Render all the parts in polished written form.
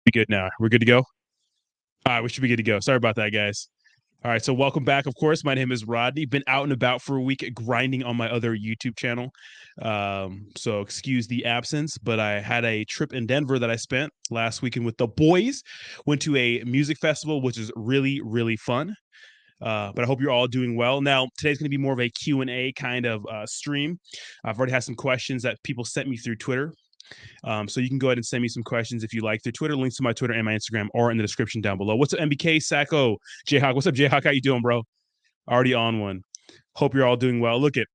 Be good now. We're good to go. All right, we should be good to go. Sorry about that, guys. All right, so welcome back. Of course, my name is Rodney. Been out and about for a week, grinding on my other YouTube channel. So excuse the absence, but I had a trip in Denver that I spent last weekend with the boys. Went to a music festival, which is really, really fun. But I hope you're all doing well. Now, today's going to be more of a Q&A kind of stream. I've already had some questions that people sent me through Twitter. So you can go ahead and send me some questions if you like. The Twitter links to my Twitter and my Instagram are in the description down below. What's up, MBK Sacco? Jayhawk, what's up, Jayhawk? How you doing, bro? Already on one. Hope you're all doing well. Look at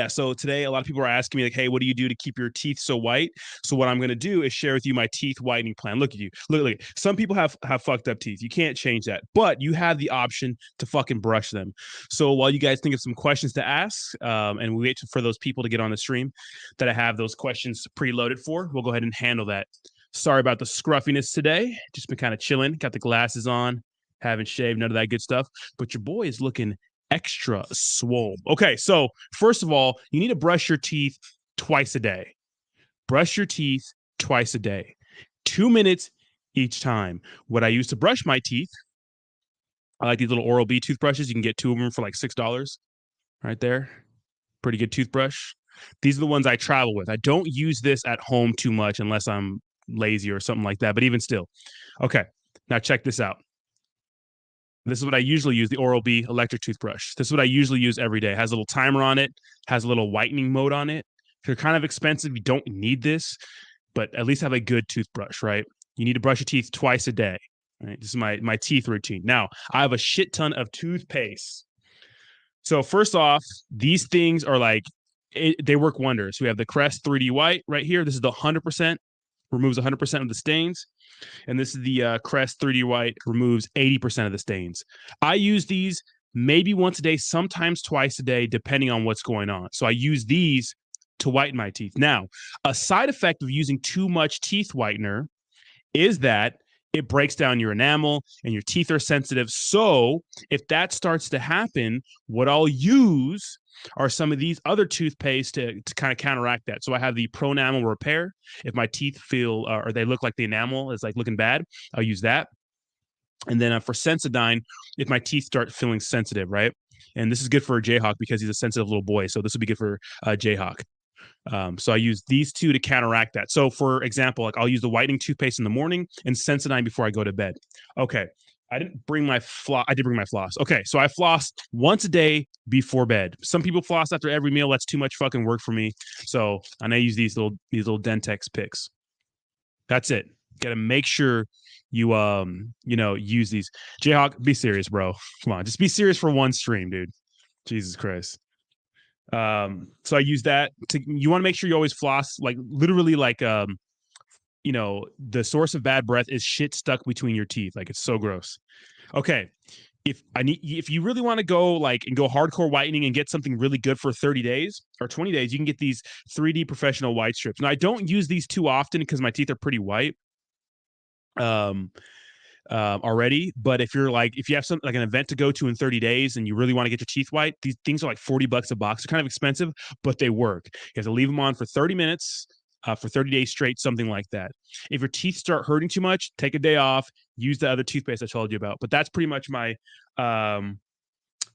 so today a lot of people are asking me like, hey, what do you do to keep your teeth so white? So what I'm going to do is share with you my teeth whitening plan. Look at you. Look. Some people have fucked up teeth. You can't change that, but you have the option to fucking brush them. So while you guys think of some questions to ask, and we wait for those people to get on the stream that I have those questions preloaded for, we'll go ahead and handle that. Sorry about the scruffiness today. Just been kind of chilling. Got the glasses on. Haven't shaved. None of that good stuff. But your boy is looking extra swole. Okay, so first of all, you need to brush your teeth twice a day. Brush your teeth twice a day. 2 minutes each time. What I use to brush my teeth, I like these little Oral-B toothbrushes. You can get 2 of them for like $6 right there. Pretty good toothbrush. These are the ones I travel with. I don't use this at home too much unless I'm lazy or something like that, but even still. Okay, now check this out. This is what I usually use, the Oral-B electric toothbrush. This is what I usually use every day. It has a little timer on it, has a little whitening mode on it. If you're kind of expensive, you don't need this, but at least have a good toothbrush, right? You need to brush your teeth twice a day. Right? This is my teeth routine. Now, I have a shit ton of toothpaste. So first off, these things are like, they work wonders. We have the Crest 3D White right here. This is the 100%, removes 100% of the stains. And this is the Crest 3D White, removes 80% of the stains. I use these maybe once a day, sometimes twice a day, depending on what's going on. So I use these to whiten my teeth. Now, a side effect of using too much teeth whitener is that it breaks down your enamel and your teeth are sensitive. So if that starts to happen, what I'll use are some of these other toothpaste to kind of counteract that. So I have the Pro Enamel Repair. If my teeth feel or they look like the enamel is like looking bad, I'll use that. And then for Sensodyne, if my teeth start feeling sensitive, right? And this is good for Jayhawk because he's a sensitive little boy. So this would be good for Jayhawk. So I use these two to counteract that. So for example, like I'll use the whitening toothpaste in the morning and Sensodyne before I go to bed. Okay. I didn't bring my floss. I did bring my floss. Okay, so I floss once a day before bed. Some people floss after every meal. That's too much fucking work for me. So and I use these little Dentex picks. That's it. Got to make sure you use these. Jayhawk, be serious, bro. Come on, just be serious for one stream, dude. Jesus Christ. So I use that to. You want to make sure you always floss, like literally, like the source of bad breath is shit stuck between your teeth. Like it's so gross. Okay. If you really want to go like and go hardcore whitening and get something really good for 30 days or 20 days, you can get these 3D professional white strips. Now I don't use these too often because my teeth are pretty white already. But if you have something like an event to go to in 30 days and you really want to get your teeth white, these things are like $40 a box. They're kind of expensive, but they work. You have to leave them on for 30 minutes. For 30 days straight, something like that. If your teeth start hurting too much, take a day off, use the other toothpaste I told you about. But that's pretty much my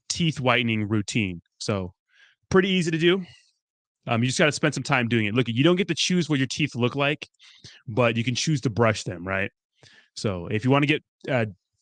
teeth whitening routine. So pretty easy to do. You just got to spend some time doing it. Look, you don't get to choose what your teeth look like, but you can choose to brush them, right? So if you want to get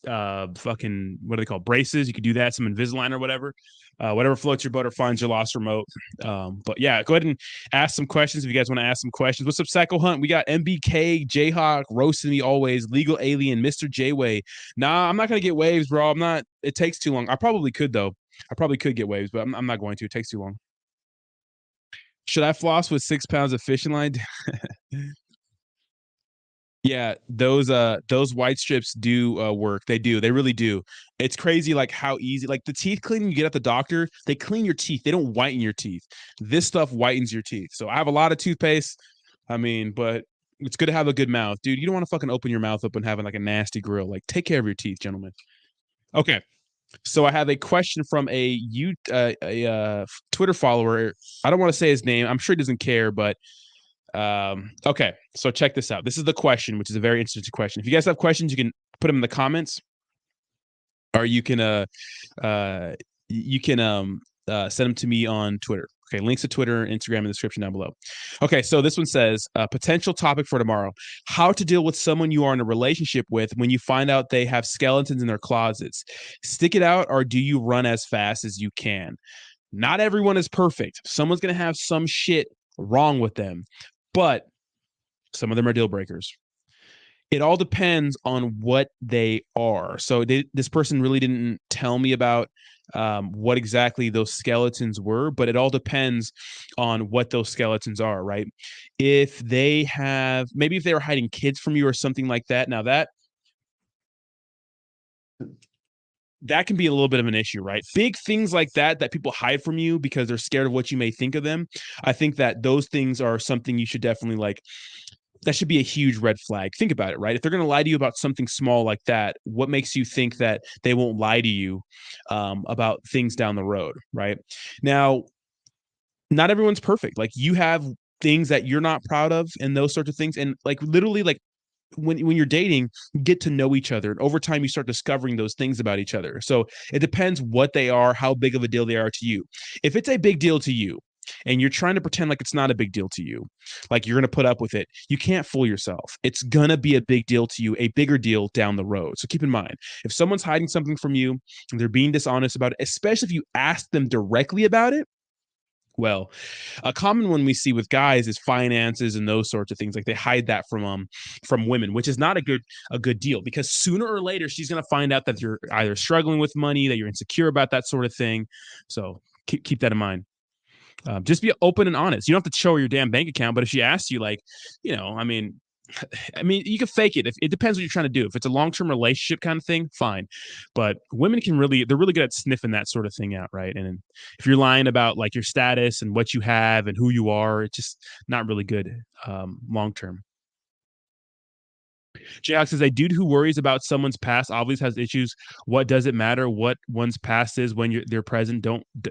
fucking, what do they call, braces, you could do that, some Invisalign or whatever. Whatever floats your boat or finds your lost remote. But yeah, go ahead and ask some questions if you guys want to ask some questions. What's up, Psycho Hunt? We got MBK, Jayhawk, roasting me always, Legal Alien, Mr. J-Way. Nah, I'm not going to get waves, bro. I'm not. It takes too long. I probably could, though. I probably could get waves, but I'm not going to. It takes too long. Should I floss with 6 pounds of fishing line? Yeah, those white strips do work. They do. They really do. It's crazy like how easy, like the teeth cleaning you get at the doctor, they clean your teeth. They don't whiten your teeth. This stuff whitens your teeth. So I have a lot of toothpaste. I mean, but it's good to have a good mouth. Dude, you don't want to fucking open your mouth up and having like a nasty grill. Like take care of your teeth, gentlemen. Okay. So I have a question from a Twitter follower. I don't want to say his name. I'm sure he doesn't care, but Okay, so check this out. This is the question, which is a very interesting question. If you guys have questions, you can put them in the comments, or you can uh send them to me on Twitter. Okay, links to Twitter, Instagram in the description down below. Okay, so this one says potential topic for tomorrow: how to deal with someone you are in a relationship with when you find out they have skeletons in their closets. Stick it out, or do you run as fast as you can? Not everyone is perfect. Someone's gonna have some shit wrong with them, but some of them are deal breakers. It all depends on what they are. So this person really didn't tell me about what exactly those skeletons were, but it all depends on what those skeletons are, right? If they have, maybe if they were hiding kids from you or something like that, now that can be a little bit of an issue, right? Big things like that people hide from you because they're scared of what you may think of them. I think that those things are something you should definitely like. That should be a huge red flag. Think about it, right? If they're going to lie to you about something small like that, what makes you think that they won't lie to you about things down the road, right? Now, not everyone's perfect. Like you have things that you're not proud of and those sorts of things. And like literally like when you're dating, you get to know each other. And over time, you start discovering those things about each other. So it depends what they are, how big of a deal they are to you. If it's a big deal to you, and you're trying to pretend like it's not a big deal to you, like you're going to put up with it, you can't fool yourself. It's going to be a big deal to you, a bigger deal down the road. So keep in mind, if someone's hiding something from you and they're being dishonest about it, especially if you ask them directly about it, well, a common one we see with guys is finances and those sorts of things. Like they hide that from women, which is not a good deal because sooner or later she's going to find out that you're either struggling with money, that you're insecure about that sort of thing. So keep that in mind. Just be open and honest. You don't have to show her your damn bank account, but if she asks you, like, I mean, you can fake it. If it depends what you're trying to do. If it's a long-term relationship kind of thing, fine. But women they're really good at sniffing that sort of thing out, right? And if you're lying about like your status and what you have and who you are, it's just not really good long-term. Jayhawk says a dude who worries about someone's past obviously has issues. What does it matter what one's past is when they're present?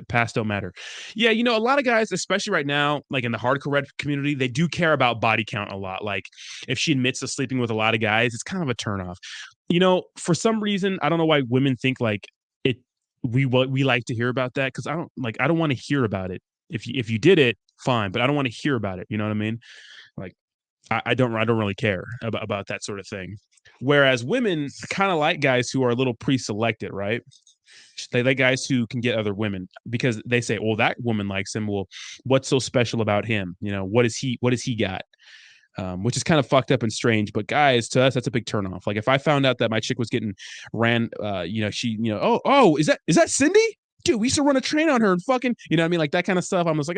Past don't matter. Yeah, a lot of guys, especially right now, like in the hardcore red community, they do care about body count a lot. Like if she admits to sleeping with a lot of guys, it's kind of a turnoff. For some reason, I don't know why women think like it. We like to hear about that because I don't want to hear about it. If you did it, fine, but I don't want to hear about it. You know what I mean? Like I don't really care about that sort of thing. Whereas women kind of like guys who are a little pre-selected, right? They like guys who can get other women because they say, "Well, that woman likes him. Well, what's so special about him? What is he? What does he got?" Which is kind of fucked up and strange. But guys, to us, that's a big turnoff. Like if I found out that my chick was getting is that Cindy? Dude, we used to run a train on her and fucking, you know what I mean? Like that kind of stuff. I'm just like,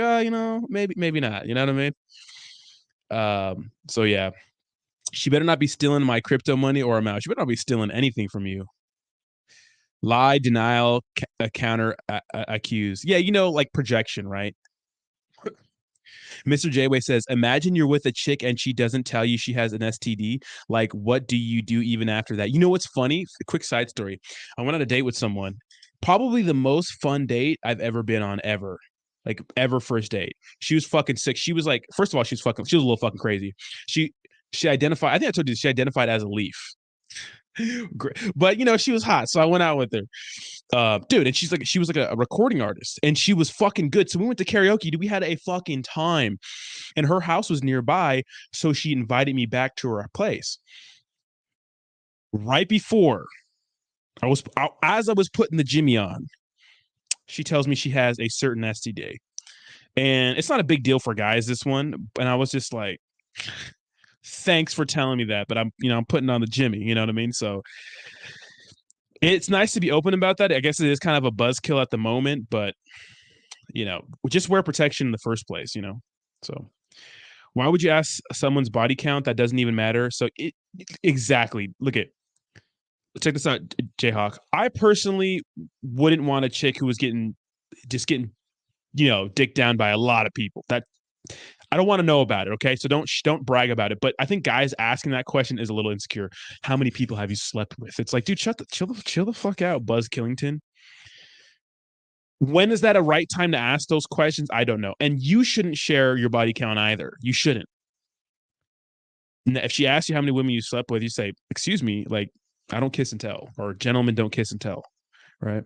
maybe not. You know what I mean? So yeah, she better not be stealing my crypto money or amount. She better not be stealing anything from you. Lie, denial, counter, accuse. Yeah, like projection, right? Mr. Jayway says, imagine you're with a chick and she doesn't tell you she has an STD. Like, what do you do even after that? You know what's funny? A quick side story. I went on a date with someone. Probably the most fun date I've ever been on ever. Like ever first date. She was fucking sick. She was like, first of all, she was a little fucking crazy. She identified, I think I told you she identified as a leaf. But she was hot. So I went out with her. Dude, and she was like a recording artist and she was fucking good. So we went to karaoke. Dude, we had a fucking time. And her house was nearby. So she invited me back to her place. Right before as I was putting the Jimmy on, she tells me she has a certain STD. And it's not a big deal for guys, this one. And I was just like, thanks for telling me that. But I'm putting on the Jimmy, you know what I mean? So it's nice to be open about that. I guess it is kind of a buzzkill at the moment, but just wear protection in the first place, So why would you ask someone's body count? That doesn't even matter. So exactly. Check this out, Jayhawk. I personally wouldn't want a chick who was getting dicked down by a lot of people. That I don't want to know about it. Okay, so don't brag about it. But I think guys asking that question is a little insecure. How many people have you slept with? It's like, dude, chill the fuck out, Buzz Killington. When is that a right time to ask those questions? I don't know. And you shouldn't share your body count either. You shouldn't. If she asks you how many women you slept with, you say, "Excuse me, like I don't kiss and tell," or "Gentlemen don't kiss and tell." Right?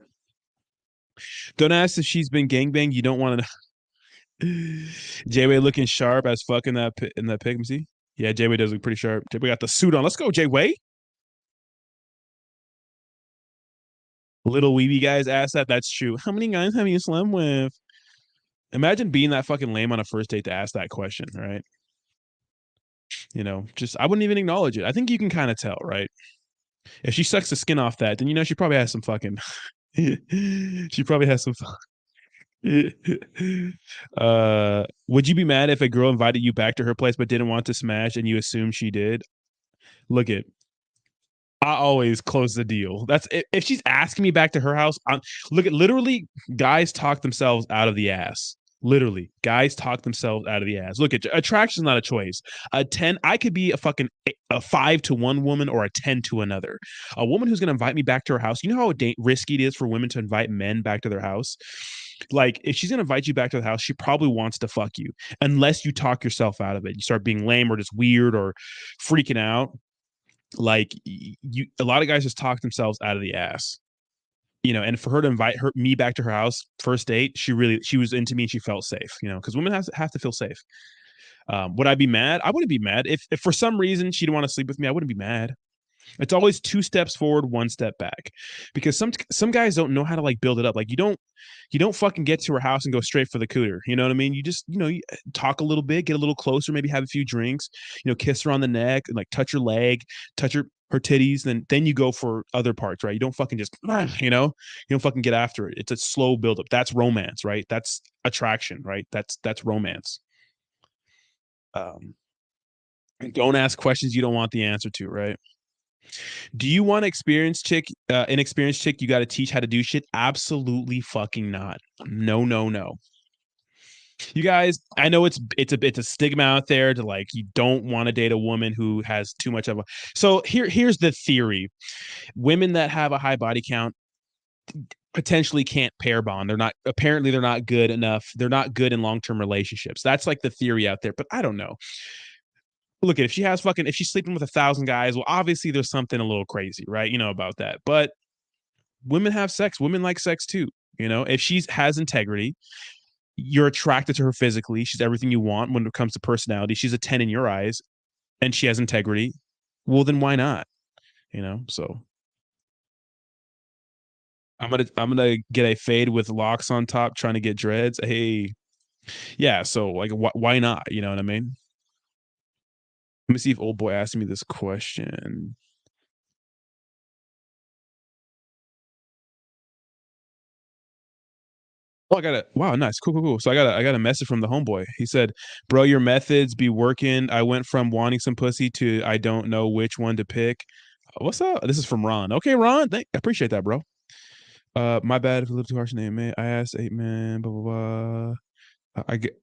Don't ask if she's been gangbanged. You don't want to. J-Way looking sharp as fuck in that pic. See? Yeah, J-Way does look pretty sharp. J-Way got the suit on. Let's go, J-Way. Little weeby guys ask that. That's true. How many guys have you slept with? Imagine being that fucking lame on a first date to ask that question, right? You know, just I wouldn't even acknowledge it. I think you can kind of tell, right? If she sucks the skin off that, then you know she probably has some fucking. She probably has some. Would you be mad if a girl invited you back to her place but didn't want to smash and you assume she did? Look it. I always close the deal. That's if she's asking me back to her house. Look at literally guys talk themselves out of the ass. Literally, guys talk themselves out of the ass. Look at attraction is not a choice. A 10, I could be a 5 to one woman or a 10 to another. A woman who's going to invite me back to her house. You know how risky it is for women to invite men back to their house. Like if she's going to invite you back to the house, she probably wants to fuck you, unless you talk yourself out of it. You start being lame or just weird or freaking out. Like a lot of guys just talk themselves out of the ass, you know. And for her to invite me back to her house first date, she was into me and she felt safe, you know, because women have to feel safe. Would I be mad? I wouldn't be mad if for some reason she didn't want to sleep with me. I wouldn't be mad. It's always 2 steps forward, 1 step back, because some guys don't know how to like build it up. Like you don't fucking get to her house and go straight for the cooter. You know what I mean? You just you talk a little bit, get a little closer, maybe have a few drinks, kiss her on the neck, and like touch her leg, touch her titties, then you go for other parts, right? You don't fucking just you don't fucking get after it. It's a slow buildup. That's romance, right? That's attraction, right? That's romance. Um, don't ask questions you don't want the answer to, right? Do you want inexperienced chick you got to teach how to do shit? Absolutely fucking not. No, no, no. You guys, I know it's a stigma out there to like you don't want to date a woman who has too much of a. So here's the theory. Women that have a high body count potentially can't pair bond. They're not good enough. They're not good in long-term relationships. That's like the theory out there, but I don't know. Look, if she's sleeping with 1,000 guys, well, obviously there's something a little crazy, right? You know about that. But women have sex. Women like sex too. If she has integrity, you're attracted to her physically. She's everything you want when it comes to personality. She's a 10 in your eyes, and she has integrity. Well, then why not? So I'm gonna get a fade with locks on top, trying to get dreads. Hey, yeah. So like, why not? You know what I mean? Let me see if old boy asked me this question. Oh, I got it. Wow, nice. Cool, cool, cool. So I got a message from the homeboy. He said, "Bro, your methods be working. I went from wanting some pussy to I don't know which one to pick." What's up? This is from Ron. Okay, Ron. I appreciate that, bro. My bad if a little too harsh name, man. I asked 8 man, blah blah blah.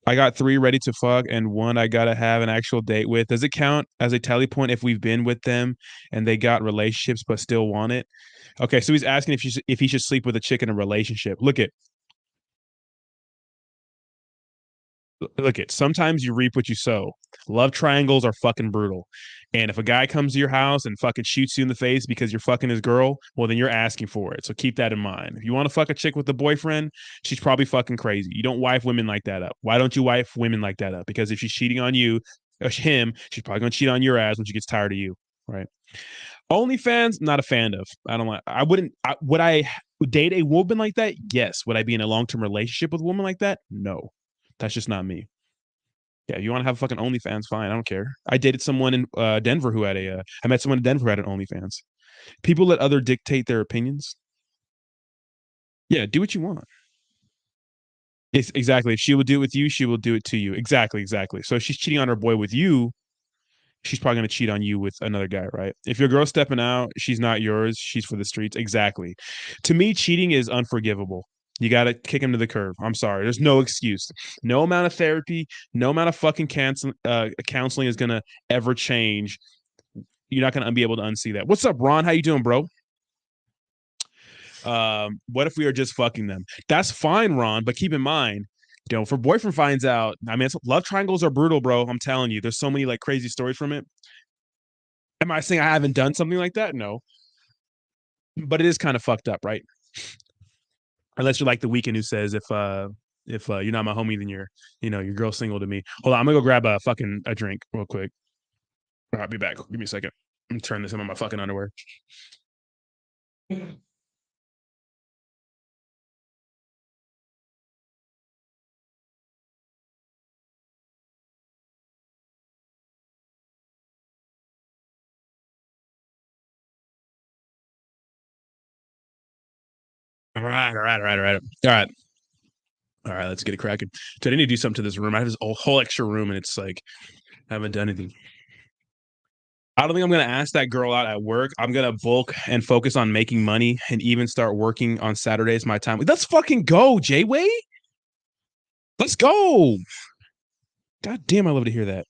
I got 3 ready to fuck and 1 I gotta have an actual date with. Does it count as a tally point if we've been with them and they got relationships but still want it? Okay, so he's asking if he should sleep with a chick in a relationship. Look it. Sometimes you reap what you sow. Love triangles are fucking brutal. And if a guy comes to your house and fucking shoots you in the face because you're fucking his girl, well, then you're asking for it. So keep that in mind. If you want to fuck a chick with a boyfriend, she's probably fucking crazy. You don't wife women like that up. Why don't you wife women like that up? Because if she's cheating on you, or him, she's probably gonna cheat on your ass when she gets tired of you, right? OnlyFans, not a fan of. I don't like. I wouldn't. Would I date a woman like that? Yes. Would I be in a long term relationship with a woman like that? No. That's just not me. Yeah, you want to have a fucking OnlyFans? Fine, I don't care. I dated someone in Denver who had a. I met someone in Denver who had an OnlyFans. People let other dictate their opinions. Yeah, do what you want. It's exactly. If she will do it with you, she will do it to you. Exactly, exactly. So if she's cheating on her boy with you, she's probably going to cheat on you with another guy, right? If your girl's stepping out, she's not yours. She's for the streets. Exactly. To me, cheating is unforgivable. You got to kick him to the curb. I'm sorry. There's no excuse. No amount of therapy, no amount of fucking counseling is going to ever change. You're not going to be able to unsee that. What's up, Ron? How you doing, bro? What if we are just fucking them? That's fine, Ron, but keep in mind, if her boyfriend finds out, I mean, love triangles are brutal, bro. I'm telling you, there's so many like crazy stories from it. Am I saying I haven't done something like that? No, but it is kind of fucked up, right? Unless you're like the Weeknd who says if you're not my homie, then your girl's single to me. Hold on, I'm gonna go grab a drink real quick. I'll be back. Give me a second. I'm turn this in on my fucking underwear. All right, all right, all right, all right, all right. All right, let's get it cracking. Dude, I need to do something to this room. I have this whole extra room, and it's like I haven't done anything. I don't think I'm gonna ask that girl out at work. I'm gonna bulk and focus on making money, and even start working on Saturdays. My time. Let's fucking go, Jay Way. Let's go. God damn, I love to hear that.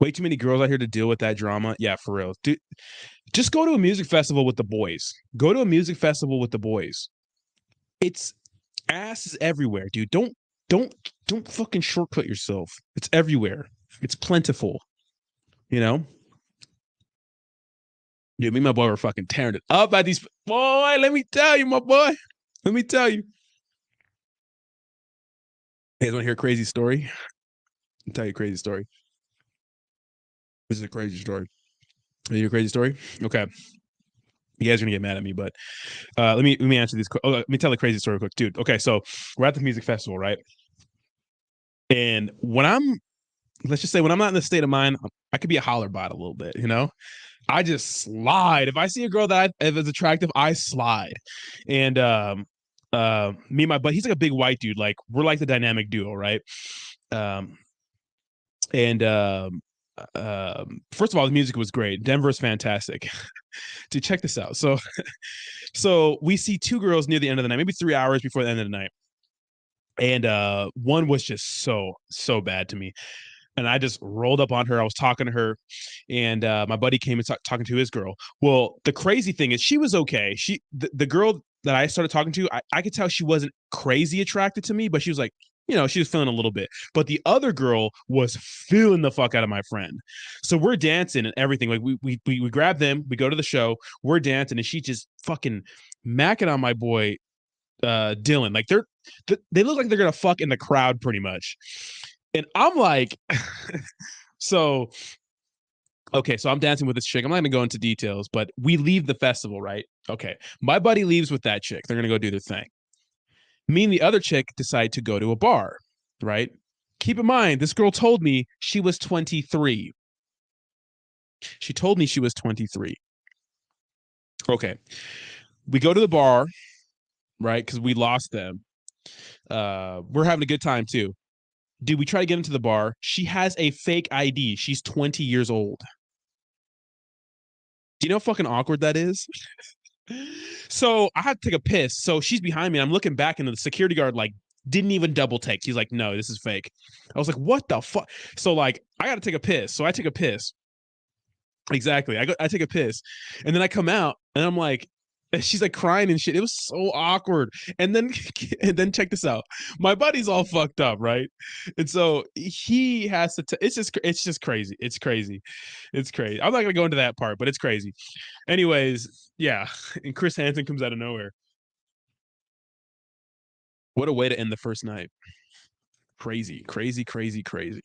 Way too many girls out here to deal with that drama. Yeah, for real. Dude, just go to a music festival with the boys. Go to a music festival with the boys. It's asses everywhere, dude. Don't don't fucking shortcut yourself. It's everywhere. It's plentiful. You know? Dude, me and my boy were fucking tearing it up at these. Boy, let me tell you, my boy. Let me tell you. Hey, want to hear a crazy story? I'll tell you a crazy story. This is a crazy story. Are you a crazy story? Okay. You guys are gonna get mad at me, but let me answer this. Let me tell a crazy story real quick, dude. Okay, so we're at the music festival, right? And let's just say when I'm not in the state of mind, I could be a holler bot a little bit, I just slide. If I see a girl that if it's attractive, I slide. And me and my buddy, he's like a big white dude. Like we're like the dynamic duo, right? Um, and first of all, the music was great. Denver's fantastic. Dude, check this out. So we see two girls near the end of the night, maybe 3 hours before the end of the night. And one was just so bad to me. And I just rolled up on her. I was talking to her, and my buddy came and talking to his girl. Well, the crazy thing is, she was okay. The girl that I started talking to, I could tell she wasn't crazy attracted to me, but she was like, she was feeling a little bit. But the other girl was feeling the fuck out of my friend. So we're dancing and everything. Like we grab them, we go to the show, we're dancing, and she just fucking macking on my boy Dylan. Like they look like they're gonna fuck in the crowd pretty much. And I'm like, so okay, so I'm dancing with this chick. I'm not gonna go into details, but we leave the festival, right? Okay. My buddy leaves with that chick. They're gonna go do their thing. Me and the other chick decide to go to a bar, right? Keep in mind, this girl told me she was 23. She told me she was 23. Okay. We go to the bar, right? Because we lost them. We're having a good time too. Dude, we try to get into the bar. She has a fake ID. She's 20 years old. Do you know how fucking awkward that is? So I had to take a piss. So she's behind me. I'm looking back, and the security guard like didn't even double take. He's like, "No, this is fake." I was like, "What the fuck?" So like, I got to take a piss. So I take a piss. Exactly. I take a piss, and then I come out, and I'm like, she's like crying and shit. It was so awkward. And then check this out. My buddy's all fucked up, right? And so he has to. It's just crazy. It's crazy. It's crazy. I'm not gonna go into that part, but it's crazy. Anyways, yeah. And Chris Hansen comes out of nowhere. What a way to end the first night. Crazy, crazy, crazy, crazy.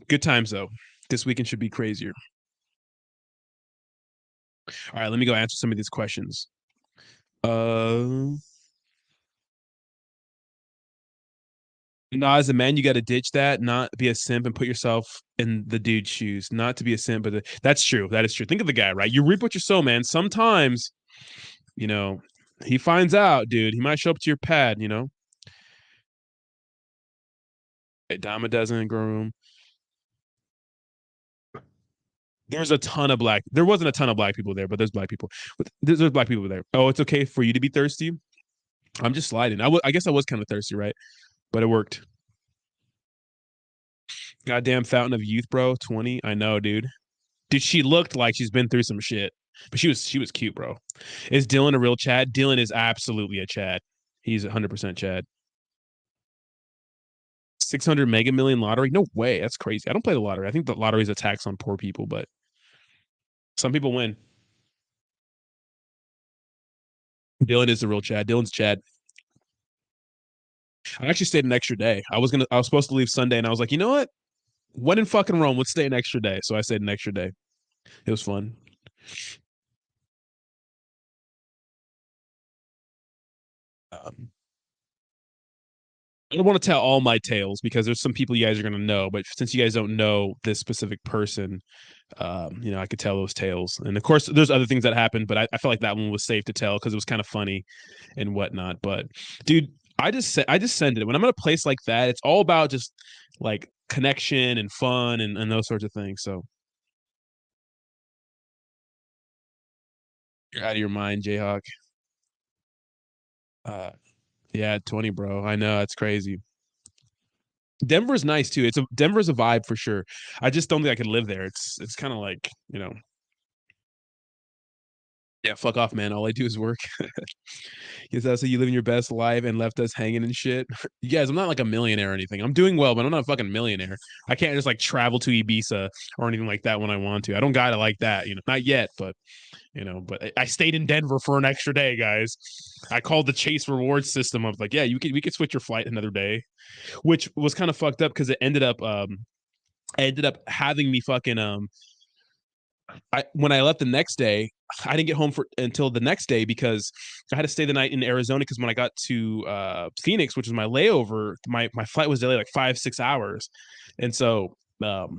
Good times though. This weekend should be crazier. All right, let me go answer some of these questions. Uh, as a man, you got to ditch that, not be a simp, and put yourself in the dude's shoes. Not to be a simp, but that's true. That is true. Think of the guy, right? You reap what you sow, man. Sometimes, you know, he finds out, dude. He might show up to your pad, A dime a dozen groom. There's a ton of black. There wasn't a ton of black people there, but there's black people. There's black people there. Oh, it's okay for you to be thirsty. I'm just sliding. I guess I was kind of thirsty, right? But it worked. Goddamn fountain of youth, bro. 20. I know, dude. Dude, she looked like she's been through some shit. But she was cute, bro. Is Dylan a real Chad? Dylan is absolutely a Chad. He's 100% Chad. 600 Mega Million lottery? No way. That's crazy. I don't play the lottery. I think the lottery is a tax on poor people, but Some people win. Dylan is the real Chad. Dylan's Chad. I actually stayed an extra day. I was supposed to leave Sunday, and I was like, you know what? When in fucking Rome, let's stay an extra day. So I stayed an extra day. It was fun. Um, I don't want to tell all my tales because there's some people you guys are gonna know, but since you guys don't know this specific person, I could tell those tales. And of course, there's other things that happened, but I felt like that one was safe to tell because it was kind of funny and whatnot. But dude, I just send it. When I'm at a place like that, it's all about just like connection and fun and those sorts of things. So you're out of your mind, Jayhawk. Uh, yeah, 20, bro. I know it's crazy. Denver's nice too. Denver's a vibe for sure. I just don't think I could live there. It's kind of like, yeah, fuck off, man. All I do is work. Because that's how you living your best life and left us hanging and shit. You guys, I'm not like a millionaire or anything. I'm doing well, but I'm not a fucking millionaire. I can't just like travel to Ibiza or anything like that when I want to. I don't got it like that, not yet, but but I stayed in Denver for an extra day, guys. I called the Chase Rewards system. I was like, yeah, we could switch your flight another day, which was kind of fucked up because it ended up I ended up having me fucking when I left the next day, I didn't get home until the next day because I had to stay the night in Arizona because when I got to Phoenix, which was my layover, my flight was delayed like 5-6 hours, and so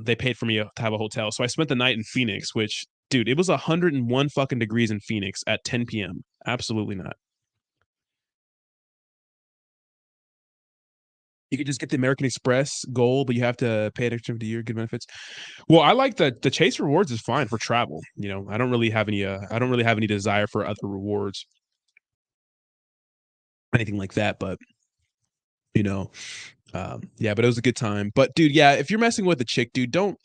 they paid for me to have a hotel. So I spent the night in Phoenix, which dude, it was 101 fucking degrees in Phoenix at 10 p.m. Absolutely not. You could just get the American Express Gold, but you have to pay an extra to your good benefits. Well, I like the Chase Rewards is fine for travel. I don't really have any desire for other rewards, anything like that. But you know, yeah. But it was a good time. But dude, yeah, if you're messing with a chick, dude, don't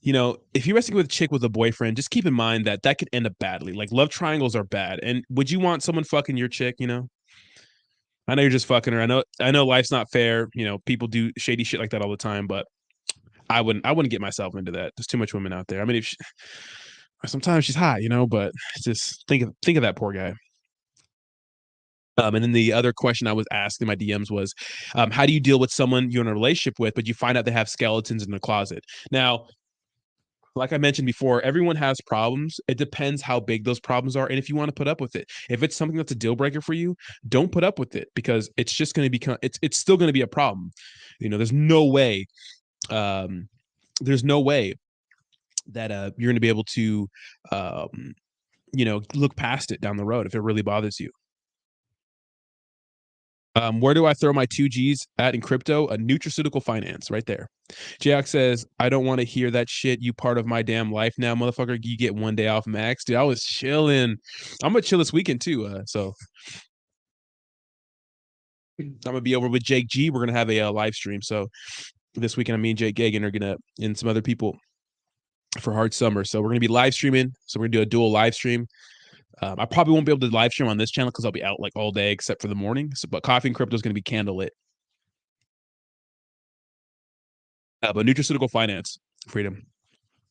if you're messing with a chick with a boyfriend, just keep in mind that that could end up badly. Like love triangles are bad. And would you want someone fucking your chick? I know you're just fucking her. I know life's not fair. People do shady shit like that all the time, but I wouldn't get myself into that. There's too much women out there. I mean, sometimes she's hot, but just think of that poor guy. And then the other question I was asked in my DMs was, how do you deal with someone you're in a relationship with, but you find out they have skeletons in the closet? Now, like I mentioned before, everyone has problems. It depends how big those problems are, and if you want to put up with it. If it's something that's a deal breaker for you, don't put up with it because it's just going to become. It's still going to be a problem. There's no way. Um, there's no way that you're going to be able to, look past it down the road if it really bothers you. Where do I throw my 2Gs at in crypto? A nutraceutical finance right there. Jack says, I don't want to hear that shit. You part of my damn life now, motherfucker. You get one day off max. Dude, I was chilling. I'm gonna chill this weekend too. So I'm gonna be over with Jake G. We're gonna have a live stream. So this weekend, me and Jake Gagan are gonna and some other people for Hard Summer. So we're gonna be live streaming. So we're gonna do a dual live stream. I probably won't be able to live stream on this channel because I'll be out like all day except for the morning. So, but Coffee and Crypto is going to be candlelit. But nutraceutical finance, freedom,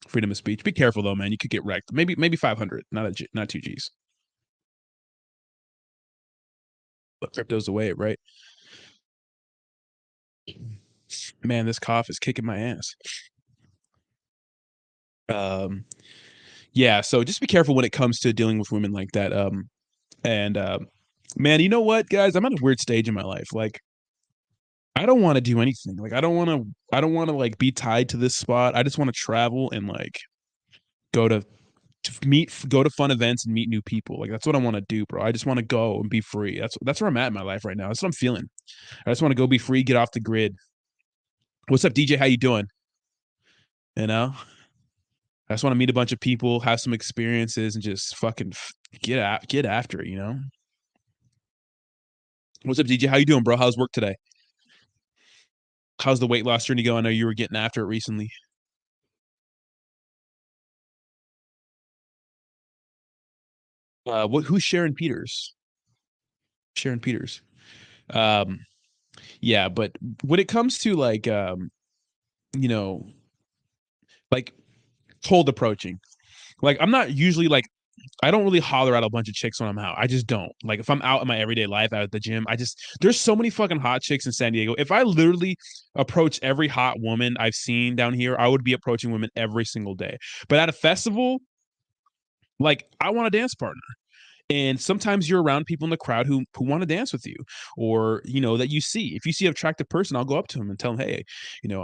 freedom of speech. Be careful though, man. You could get wrecked. Maybe 500, not 2Gs. But crypto's the way, right? Man, this cough is kicking my ass. Yeah. So just be careful when it comes to dealing with women like that. And man, you know what, guys? I'm at a weird stage in my life. Like, I don't want to do anything. Like, I don't want to like be tied to this spot. I just want to travel and like go go to fun events and meet new people. Like that's what I want to do, bro. I just want to go and be free. That's where I'm at in my life right now. That's what I'm feeling. I just want to go be free, get off the grid. What's up, DJ? How you doing? You know, I just want to meet a bunch of people, have some experiences, and just fucking get after it. What's up, DJ? How you doing, bro? How's work today? How's the weight loss journey going? I know you were getting after it recently. Who's Sharon Peters? Sharon Peters. Um, yeah, but when it comes to like you know, like cold approaching. Like I'm not usually like I don't really holler at a bunch of chicks when I'm out. I just don't. Like if I'm out in my everyday life out at the gym, I just there's so many fucking hot chicks in San Diego. If I literally approach every hot woman I've seen down here, I would be approaching women every single day. But at a festival, like I want a dance partner. And sometimes you're around people in the crowd who want to dance with you, or that you see. If you see an attractive person, I'll go up to them and tell them, hey,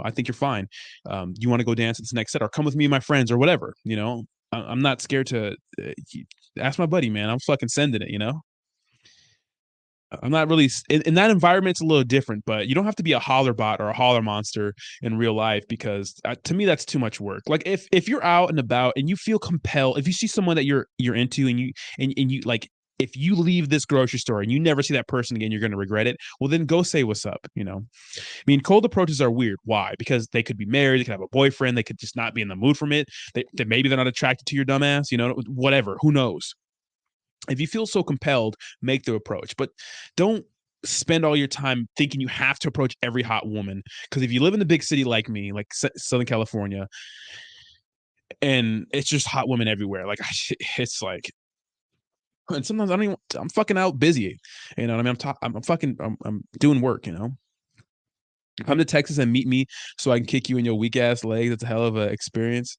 I think you're fine. You want to go dance at this next set, or come with me and my friends, or whatever. I'm not scared to ask my buddy, man. I'm fucking sending it. I'm not really in that environment. It's a little different, but you don't have to be a holler bot or a holler monster in real life because to me that's too much work. Like if you're out and about and you feel compelled, if you see someone that you're into and you like, if you leave this grocery store and you never see that person again, you're going to regret it. Well, then go say what's up. I mean, cold approaches are weird. Why? Because they could be married, they could have a boyfriend, they could just not be in the mood for it. Maybe they're not attracted to your dumbass. Whatever. Who knows? If you feel so compelled, make the approach, but don't spend all your time thinking you have to approach every hot woman. Because if you live in a big city like me, like Southern California, and it's just hot women everywhere, like it's like, and sometimes I don't even. I'm fucking out busy. You know what I mean? I'm doing work. Come to Texas and meet me so I can kick you in your weak ass legs. That's a hell of an experience.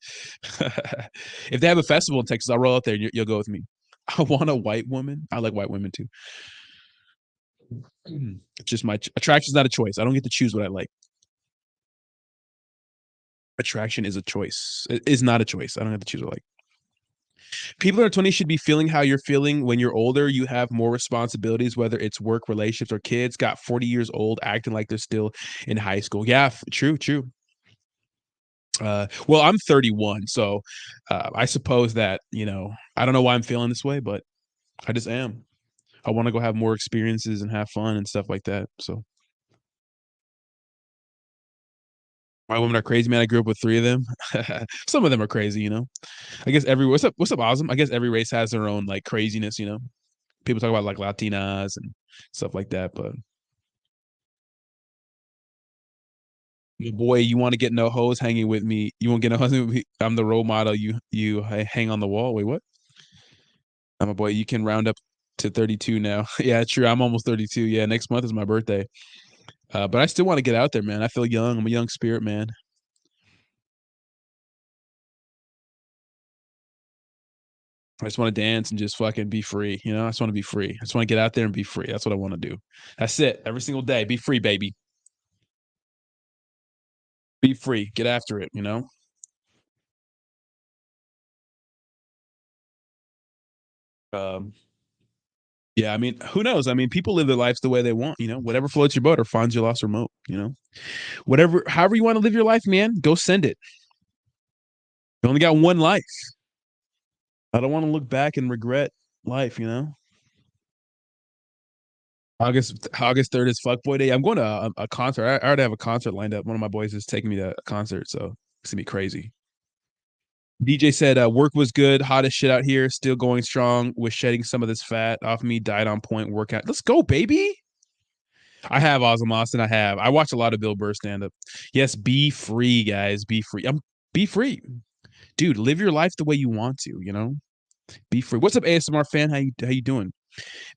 If they have a festival in Texas, I'll roll out there and you'll go with me. I want a white woman. I like white women too. It's just my attraction is not a choice. I don't get to choose what I like. Attraction is a choice. It is not a choice. I don't have to choose what I like. People in their 20s should be feeling how you're feeling when you're older. You have more responsibilities, whether it's work, relationships, or kids. Got 40 years old, acting like they're still in high school. Yeah, true. Well, I'm 31, so I suppose that I don't know why I'm feeling this way, but I just am. I want to go have more experiences and have fun and stuff like that. So my women are crazy, man. I grew up with three of them. Some of them are crazy. I guess every what's up, Awesome? I guess every race has their own like craziness. People talk about like Latinas and stuff like that, but boy, you want to get no hoes hanging with me. You won't get no husband with me. I'm the role model. You hang on the wall. Wait, what? I'm a boy. You can round up to 32 now. Yeah, true. I'm almost 32. Yeah, next month is my birthday. But I still want to get out there, man. I feel young. I'm a young spirit, man. I just want to dance and just fucking be free. I just want to be free. I just want to get out there and be free. That's what I want to do. That's it. Every single day. Be free, baby. Be free. Get after it. Um, yeah, I mean, who knows? I mean, people live their lives the way they want. Whatever floats your boat or finds your lost remote. Whatever, however you want to live your life, man, go send it. You only got one life. I don't want to look back and regret life. August 3rd is Fuckboy Day. I'm going to a concert. I already have a concert lined up. One of my boys is taking me to a concert, so it's gonna be crazy. DJ said work was good, hot as shit out here, still going strong with shedding some of this fat off me, diet on point workout. Let's go, baby. I have Ozzy Austin. I have. I watch a lot of Bill Burr stand up. Yes, be free, guys. Be free. Be free. Dude, live your life the way you want to. Be free. What's up, ASMR fan? How you doing?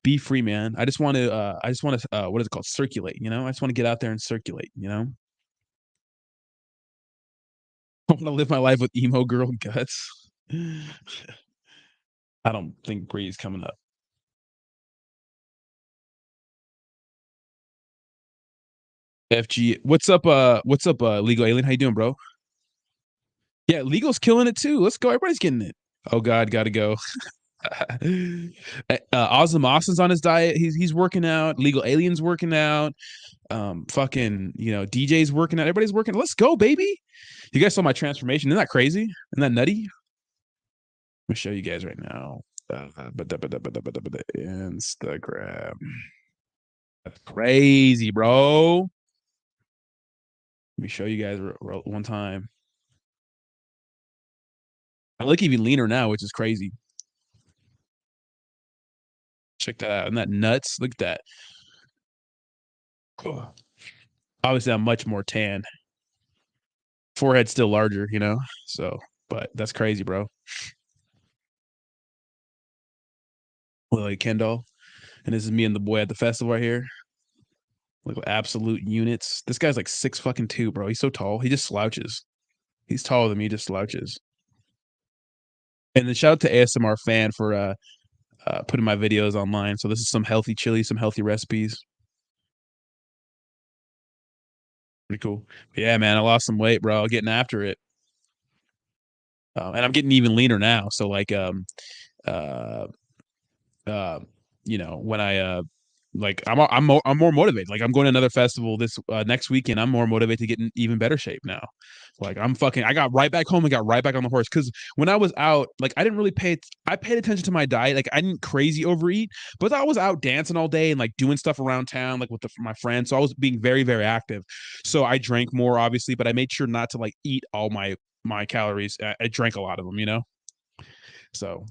Be free, man. I just want to what is it called? Circulate. I just want to get out there and circulate. I want to live my life with emo girl guts. I don't think Bree's coming up. FG, what's up, Legal Alien? How you doing, bro? Yeah, Legal's killing it too. Let's go. Everybody's getting it. Oh God, gotta go. Ozzy Austin's on his diet. He's working out. Legal Alien's working out. Fucking, DJ's working out. Everybody's working. Let's go, baby. You guys saw my transformation. Isn't that crazy? Isn't that nutty? Let me show you guys right now. Instagram. That's crazy, bro. Let me show you guys one time. I look even leaner now, which is crazy. Check that out. Isn't that nuts? Look at that. Cool. Obviously, I'm much more tan. Forehead's still larger. So, But that's crazy, bro. Lily Kendall. And this is me and the boy at the festival right here. Like absolute units. This guy's like 6'2", bro. He's so tall. He just slouches. He's taller than me, he just slouches. And then shout out to ASMR fan for putting my videos online. So this is some healthy chili, some healthy recipes. Pretty cool. But yeah, man, I lost some weight, bro. Getting after it. And I'm getting even leaner now. So like uh you know, when I like I'm more motivated. Like I'm going to another festival this next weekend. I'm more motivated to get in even better shape now. Like I got right back home and got right back on the horse because when I was out, like I didn't really I paid attention to my diet. Like I didn't crazy overeat, but I was out dancing all day and like doing stuff around town, like with my friends. So I was being very, very active. So I drank more, obviously, but I made sure not to like eat all my calories. I drank a lot of them, you know. So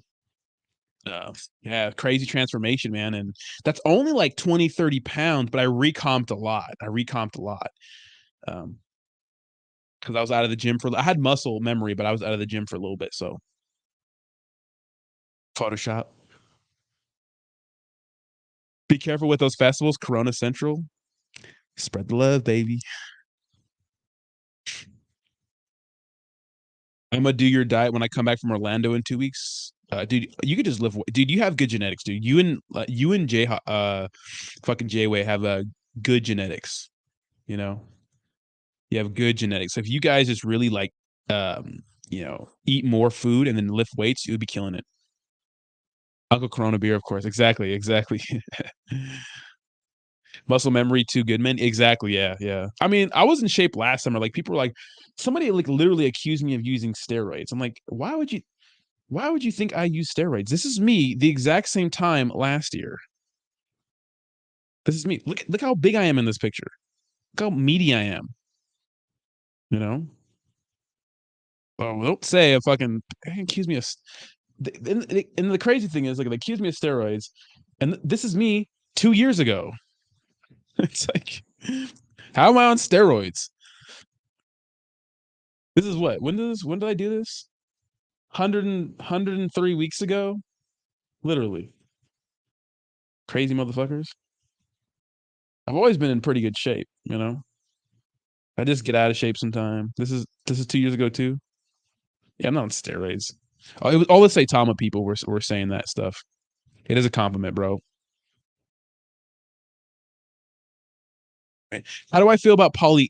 yeah, crazy transformation, man. And that's only like 20-30 pounds, but I recomped a lot. Um, because I was out of the gym I had muscle memory, but I was out of the gym for a little bit. So Photoshop. Be careful with those festivals. Corona Central. Spread the love, baby. I'm gonna do your diet when I come back from Orlando in 2 weeks. Dude, you could just live. Dude, you have good genetics, dude. You and Jay, fucking Jay Way have good genetics. You know, you have good genetics. So if you guys just really like, you know, eat more food and then lift weights, you would be killing it. Uncle Corona beer, of course. Exactly, exactly. Muscle memory, too good, man. Exactly. Yeah, yeah. I mean, I was in shape last summer. Like people were like, somebody like literally accused me of using steroids. I'm like, why would you? Why would you think I use steroids? This is me the exact same time last year. This is me. Look how big I am in this picture. Look how meaty I am. You know. Oh, don't say a fucking accuse me of. And the crazy thing is, like, they accuse me of steroids, and this is me 2 years ago. It's like, how am I on steroids? This is what? When did I do this? 103 weeks ago? Literally. Crazy motherfuckers. I've always been in pretty good shape, you know? I just get out of shape sometime. This is 2 years ago too. Yeah, I'm not on steroids. Oh, it was all the Saitama people were saying that stuff. It is a compliment, bro. How do I feel about polygamy?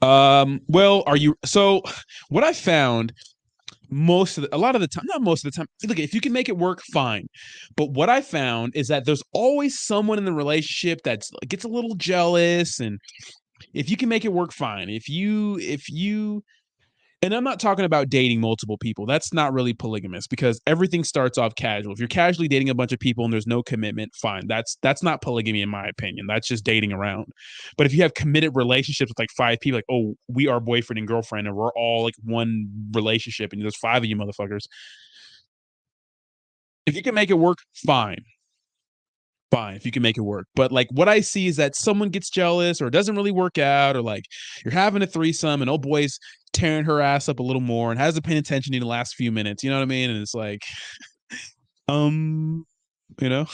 Well, are you so what I found a lot of the time, not most of the time, look, if you can make it work, fine. But what I found is that there's always someone in the relationship that gets a little jealous, and if you can make it work, fine. If you and I'm not talking about dating multiple people. That's not really polygamous because everything starts off casual. If you're casually dating a bunch of people and there's no commitment, fine. That's not polygamy in my opinion. That's just dating around. But if you have committed relationships with like 5 people, like, oh, we are boyfriend and girlfriend and we're all like one relationship and there's 5 of you motherfuckers. If you can make it work, fine. Fine if you can make it work. But like what I see is that someone gets jealous or it doesn't really work out, or like you're having a threesome and old boy's tearing her ass up a little more and hasn't paid attention in the last few minutes. You know what I mean? And it's like, um, you know,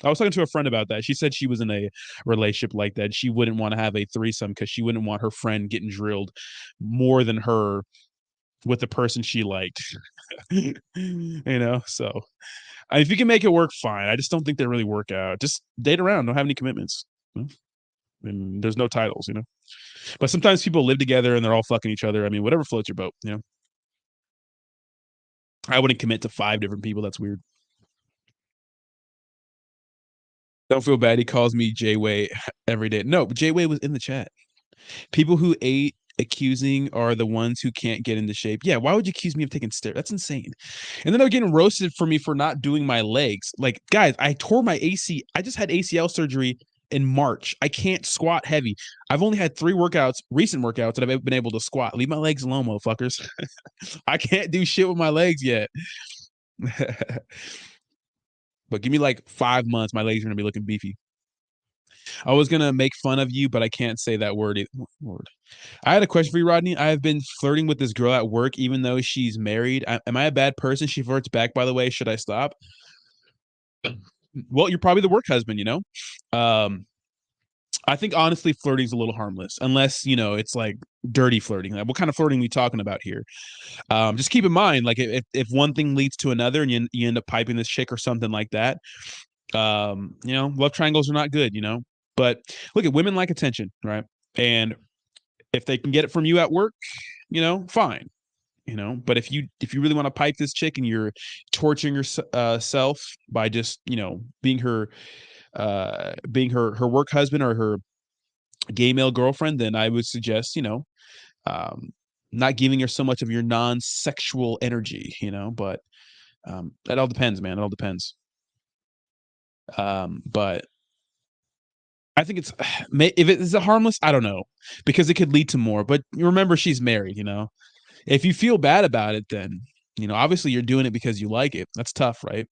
I was talking to a friend about that. She said she was in a relationship like that. She wouldn't want to have a threesome because she wouldn't want her friend getting drilled more than her with the person she liked. You know, so if you can make it work, fine. I just don't think they really work out. Just date around. Don't have any commitments. And there's no titles, you know. But sometimes people live together and they're all fucking each other. I mean, whatever floats your boat, you know. I wouldn't commit to 5 different people. That's weird. Don't feel bad. He calls me J Way every day. No, but J Way was in the chat. People who ate accusing are the ones who can't get into shape. Yeah, why would you accuse me of taking steroids? That's insane. And then they're getting roasted for me for not doing my legs. Like, guys, I tore my AC. I just had ACL surgery in March. I can't squat heavy. I've only had 3 recent workouts that I've been able to squat. Leave my legs alone, motherfuckers. I can't do shit with my legs yet. But give me like 5 months, my legs are gonna be looking beefy. I was gonna make fun of you, but I can't say that word. Word. I had a question for you, Rodney. I have been flirting with this girl at work, even though she's married. Am I a bad person? She flirts back, by the way. Should I stop? Well, you're probably the work husband, you know? Um, I think honestly, flirting is a little harmless, unless it's like dirty flirting. Like, what kind of flirting are we talking about here? Just keep in mind, like if one thing leads to another, and you end up piping this chick or something like that, love triangles are not good, But look at women like attention, right? And if they can get it from you at work, fine. But if you really want to pipe this chick and you're torturing yourself by just being her work husband or her gay male girlfriend, then I would suggest um, not giving her so much of your non-sexual energy. But that all depends, man. It all depends. But I think it's if it is a harmless, I don't know, because it could lead to more. But remember, she's married. If you feel bad about it, then obviously you're doing it because you like it. That's tough, right?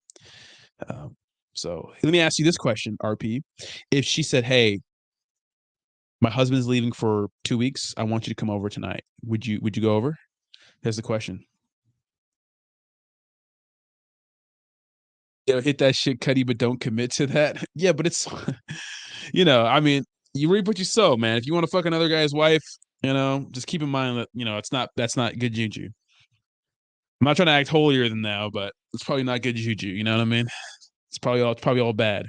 Um, so let me ask you this question, RP. If she said, "Hey, my husband's leaving for 2 weeks. I want you to come over tonight," would you go over? Here's the question. Hit that shit, Cuddy, but don't commit to that. Yeah, but it's, I mean, you reap what you sow, man. If you want to fuck another guy's wife, just keep in mind that that's not good juju. I'm not trying to act holier than thou, but it's probably not good juju. You know what I mean? It's probably all bad.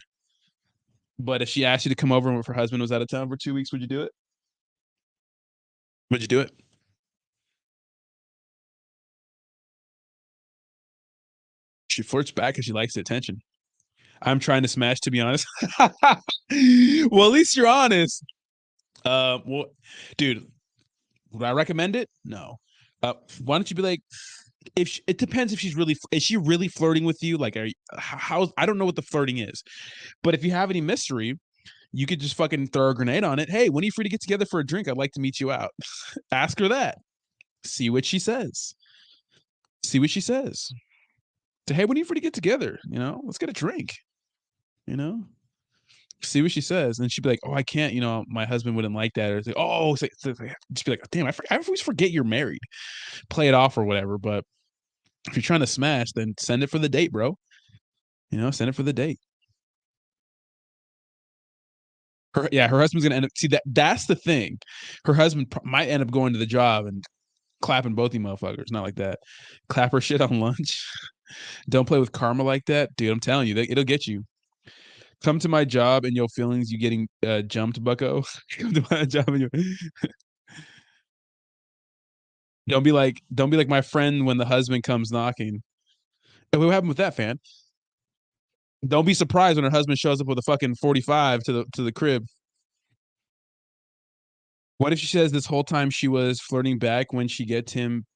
But if she asked you to come over and if her husband was out of town for 2 weeks, would you do it? Would you do it? She flirts back because she likes the attention. I'm trying to smash, to be honest. Well, at least you're honest. Well, dude, would I recommend it? No. Why don't you be like, it depends if is she really flirting with you? Like, how I don't know what the flirting is, but if you have any mystery, you could just fucking throw a grenade on it. Hey, when are you free to get together for a drink? I'd like to meet you out. Ask her that. See what she says. See what she says. Say, hey, when are you free to get together? Let's get a drink. You know, see what she says, and she'd be like, "Oh, I can't. My husband wouldn't like that." Or it's like, "Oh," just be like, "Damn, I always forget you're married." Play it off or whatever. But if you're trying to smash, then send it for the date, bro. Send it for the date. Her husband's gonna end up. See that's the thing. Her husband might end up going to the job and clapping both you motherfuckers. Not like that. Clap her shit on lunch. Don't play with karma like that, dude. I'm telling you, it'll get you. Come to my job and your feelings you getting jumped, bucko. Come to my job and you don't be like my friend when the husband comes knocking. And what happened with that, fan? Don't be surprised when her husband shows up with a fucking 45 to the crib. What if she says this whole time she was flirting back when she gets him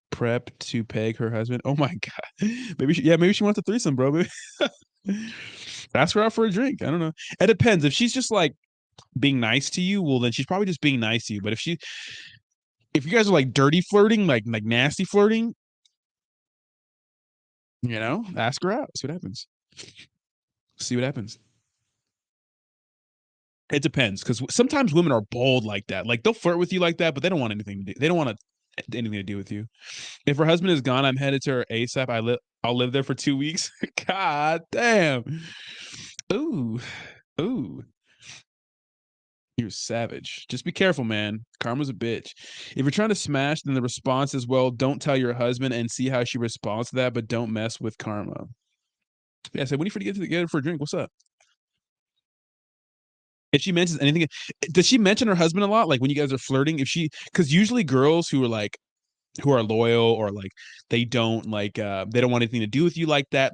prep to peg her husband? Oh my god. Maybe she wants a threesome, bro. Ask her out for a drink. I don't know. It depends. If she's just like being nice to you, well then she's probably just being nice to you. But if you guys are like dirty flirting, like nasty flirting, ask her out. See what happens. See what happens. It depends because sometimes women are bold like that. Like they'll flirt with you like that, but they don't want anything to do. They don't want anything to do with you. If her husband is gone, I'm headed to her ASAP. I'll live there for 2 weeks. God damn. Ooh. Ooh. You're savage. Just be careful, man. Karma's a bitch. If you're trying to smash, then the response is, well, don't tell your husband and see how she responds to that, but don't mess with karma. Yeah, I said, when are you free to get together for a drink? What's up? If she mentions anything, does she mention her husband a lot? Like when you guys are flirting, because usually girls who are loyal or like they don't want anything to do with you like that,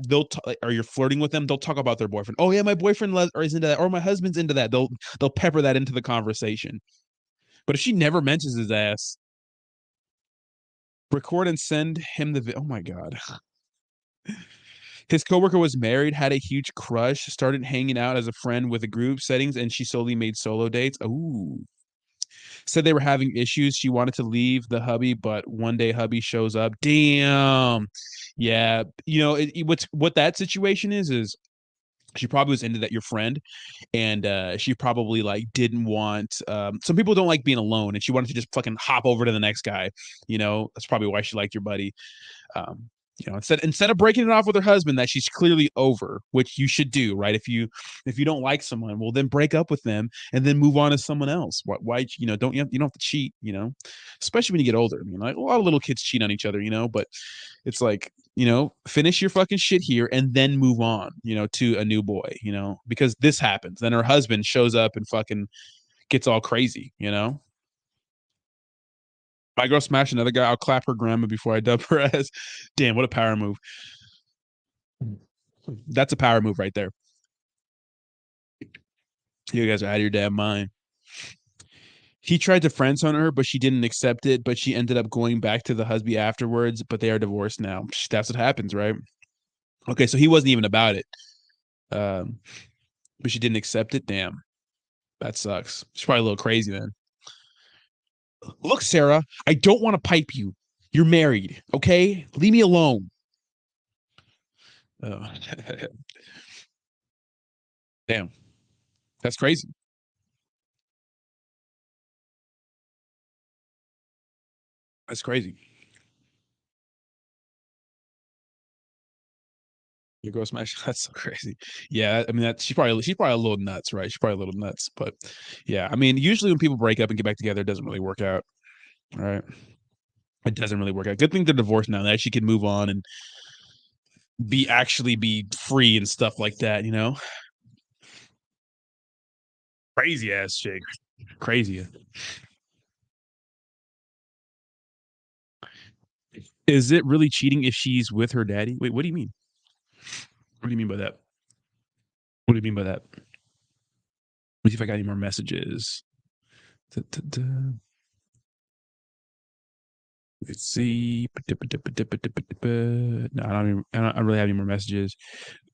or you're flirting with them, they'll talk about their boyfriend. Oh yeah, my boyfriend is into that, or my husband's into that. They'll pepper that into the conversation. But if she never mentions his ass, record and send him oh my god. His coworker was married, had a huge crush, started hanging out as a friend with the group settings, and she slowly made solo dates. Ooh. Said they were having issues. She wanted to leave the hubby, but one day hubby shows up. Damn. Yeah. What that situation is She probably was into that your friend, and she probably like didn't want. Some people don't like being alone, and she wanted to just fucking hop over to the next guy. You know, that's probably why she liked your buddy. Um, you know, instead of breaking it off with her husband that she's clearly over, which you should do, right? If you don't like someone, well, then break up with them and then move on to someone else. Why you know you don't have to cheat, you know, especially when you get older. I mean, like a lot of little kids cheat on each other, you know, but it's like, you know, finish your fucking shit here and then move on, you know, to a new boy, you know, because this happens. Then her husband shows up and fucking gets all crazy, you know. My girl smash another guy, I'll clap her grandma before I dub her ass. Damn, what a power move. That's a power move right there. You guys are out of your damn mind. He tried to friend zone her, but she didn't accept it. But she ended up going back to the husband afterwards. But they are divorced now. That's what happens, right? Okay, so he wasn't even about it. Um, but she didn't accept it. Damn, that sucks. She's probably a little crazy then. Look, Sarah, I don't want to pipe you. You're married, okay? Leave me alone. Oh. Damn, that's crazy. That's crazy. Your girl smash. That's so crazy. Yeah, I mean that she's probably a little nuts, right? She's probably a little nuts, but yeah, I mean, usually when people break up and get back together, it doesn't really work out, right? It doesn't really work out. Good thing they're divorced now. That she can move on and be free and stuff like that, you know? Crazy ass chick. Crazy. Is it really cheating if she's with her daddy? Wait, what do you mean? What do you mean by that? What do you mean by that? Let me see if I got any more messages. Da-da-da. Let's see. No, I don't really have any more messages.